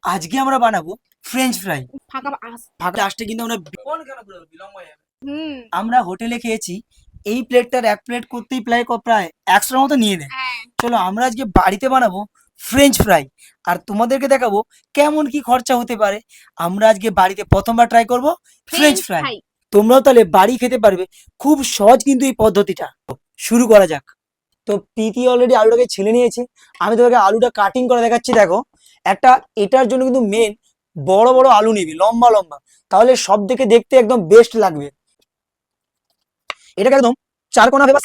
আজকে আমরা বানাবো ফ্রেঞ্চ ফ্রাই। ফাঁকা ফাঁকা লাস্টে কিন্তু আমরা বিলম্ব হয়ে যাবে। হুম। আমরা হোটেলে খেয়েছি, এই প্লেটটার এক প্লেট করতেই প্রায় 100টার মতো নিয়ে নেয়। হ্যাঁ, চলো আমরা আজকে বাড়িতে বানাবো ফ্রেঞ্চ ফ্রাই, আর তোমাদেরকে দেখাবো কেমন কি খরচা হতে পারে। আমরা আজকে বাড়িতে প্রথমবার ট্রাই করব ফ্রেঞ্চ ফ্রেঞ্চ ফ্রাই। ফ্রাই। তোমরাও তাহলে বাড়ি খেতে পারবে, খুব সহজ কিন্তু এই পদ্ধতিটা। শুরু করা যাক। তো প্রীতি অলরেডি আলুটাকে ছিলে নিয়েছে, আমি তোমাকে আলুটা কাটিং করে দেখাচ্ছি। দেখো, একটা এটার জন্য কিন্তু মেন বড় বড় আলু নিবি, লম্বা লম্বা, তাহলে সব থেকে দেখতে একদম বেস্ট লাগবে। এটাকে একদম চার কোনা ভেবে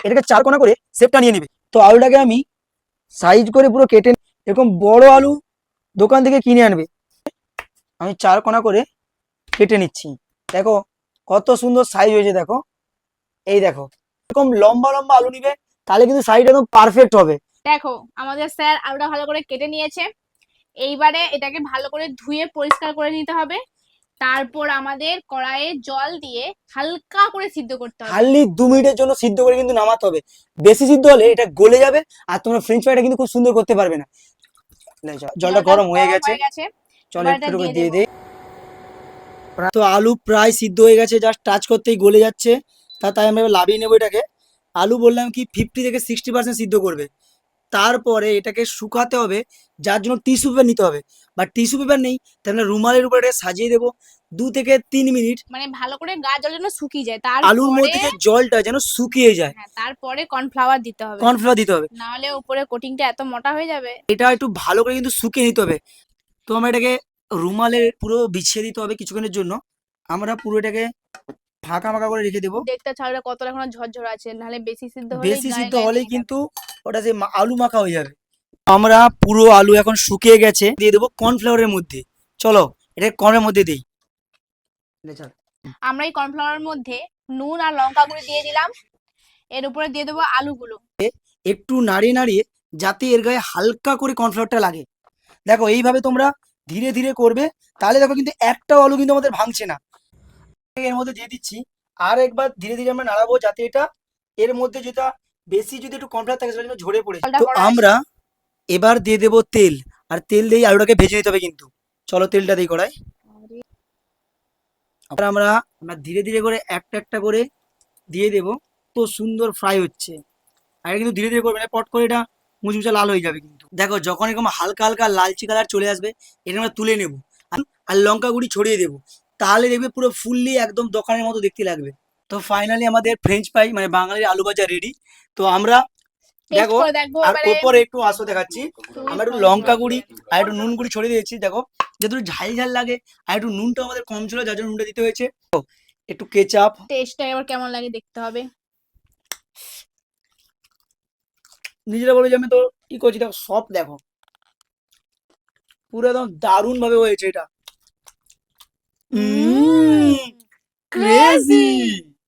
এটাকে চার কোনা করে শেপটা নিয়ে নিবে। তো আলুটাকে আমি সাইজ করে পুরো কেটে এরকম বড় আলু দোকান থেকে কিনে আনবে, আমি চার কোনা করে কেটে নিচ্ছি। দেখো কত সুন্দর সাইজ হয়েছে, দেখো এই দেখো, এরকম লম্বা লম্বা আলু নিবে, তাহলে কিন্তু সাইজ একদম পারফেক্ট হবে। দেখো, আমাদের স্যার আলুটা ভালো করে কেটে নিয়েছে। এইবারে এটাকে ভালো করে ধুয়ে পরিষ্কার করে নিতে হবে। তারপর আমাদের কড়াইয়ে জল দিয়ে হালকা করে সিদ্ধ করতে হবে। হার্ডলি 2 মিনিটের জন্য সিদ্ধ করে কিন্তু নামাতে হবে, বেশি সিদ্ধ হলে এটা গলে যাবে আর তোমরা ফ্রেঞ্চ ফ্রাইটা কিন্তু খুব সুন্দর করতে পারবে না। জলটা গরম হয়ে গেছে, চলো এবার এটা একটু দিয়ে দিয়ে দেবো। দেই। তো আলু প্রায় সিদ্ধ হয়ে গেছে, জাস্ট টাচ করতেই গলে যাচ্ছে। তাই আমরা এবার লাভিয়ে নেবো এটাকে। আলু বললাম কি 50 থেকে 60% সিদ্ধ করবে, তারপরে এটাকে শুকাতে হবে, যার জন্য টিস্যু পেপার নিতে হবে। বা টিস্যু পেপার নেই তাহলে রুমালের উপরে এটা সাজিয়ে দেবো 2 থেকে 3 মিনিট, মানে ভালো করে গা জল যেন শুকিয়ে যায়, আলুর তারপরে মধ্যে যে জলটা যেন শুকিয়ে যায়। হ্যাঁ, তারপরে কর্নফ্লাওয়ার দিতে হবে। কর্নফ্লাওয়ার দিতে হবে। না হলে উপরে কোটিংটা এত মোটা হয়ে যাবে। এটা একটু ভালো করে কিন্তু শুকিয়ে নিতে হবে। তো আমরা এটাকে রুমালে পুরো বিছিয়ে দিতে হবে কিছুক্ষণের জন্য। আমরা পুরো এটাকে ফাঁকা ফাঁকা করে রেখে দেবো। দেখতে চালটা কতটা এখনো ঝরঝর আছে, নাহলে বেশি সিদ্ধ হলেই বেশি গায়ে সিদ্ধ গায়ে হলেই লেগে যাবে। কিন্তু ওটা যে আলু মাখা হয়ে যাবে। আমরা পুরো আলু এখন শুকিয়ে গেছে, দিয়ে দেবো কর্নফ্লাওয়ারের মধ্যে। চলো এটা কর্নের মধ্যে দিই। আমরা এই কর্নফ্লাওয়ারের মধ্যে নুন আর লঙ্কা গুঁড়ো দিয়ে দিলাম। এর উপরে দিয়ে দেবো আলুগুলো। একটু নাড়িয়ে নাড়িয়ে যাতে এর গায়ে হালকা করে কর্নফ্লাওয়ারটা লাগে। দেখো এইভাবে তোমরা ধীরে ধীরে করবে, তাহলে দেখো কিন্তু একটাও আলু কিন্তু আমাদের ভাঙছে না। এর মধ্যে দিয়ে দিচ্ছি, আর একবার ধীরে ধীরে আমরা নাড়াবো, যাতে এটা এর মধ্যে যেটা বেশি যদি একটু কর্নফ্লাওয়ার থাকে সেটা যেন ঝরে পড়ে যায়। জলটা তো করা আছে। আমরা এবার দিয়ে দেবো তেল, আর তেল দিয়ে আলুটাকে ভেজে নিতে হবে কিন্তু। চলো তেলটা দিই কড়াই। আবার আমরা আমরা ধীরে ধীরে করে একটা একটা করে দিয়ে দেবো। তো সুন্দর ফ্রাই হচ্ছে, আর কিন্তু ধীরে ধীরে করবে না, পট করে এটা মুচমুচে লাল হয়ে যাবে কিন্তু। দেখো যখন এরকম হালকা হালকা লালচি কালার চলে আসবে, এটা আমরা তুলে নেবো। আর লঙ্কা গুঁড়ি ছড়িয়ে দেবো, তাহলে দেখবে পুরো ফুললি একদম দোকানের মতো দেখতে লাগবে। তো ফাইনালি আমাদের ফ্রেঞ্চ ফ্রাই মানে বাঙালির আলু ভাজা রেডি। তো আমরা টেস্ট দেখো, করে দেখবো আর এবারে। ওপরে একটু আসো দেখাচ্ছি, তুই আমরা একটু ফ্রেঞ্চ লঙ্কা ফ্রাই। গুঁড়ি আর একটু নুন গুঁড়ি ছড়িয়ে দিয়েছি। দেখো যেহেতু ঝাল ঝাল লাগে, আর একটু নুনটা আমাদের কম ছিল যার জন্য নুনটা দিতে হয়েছে। একটু কেচাপ, টেস্টটা এবার কেমন লাগে দেখতে হবে। নিজেরা বলে যে আমি তো কি করছি, দেখো সব দেখো পুরো একদম দারুণ ভাবে হয়েছে এটা। হুম, ক্রেজি। ক্রেজি।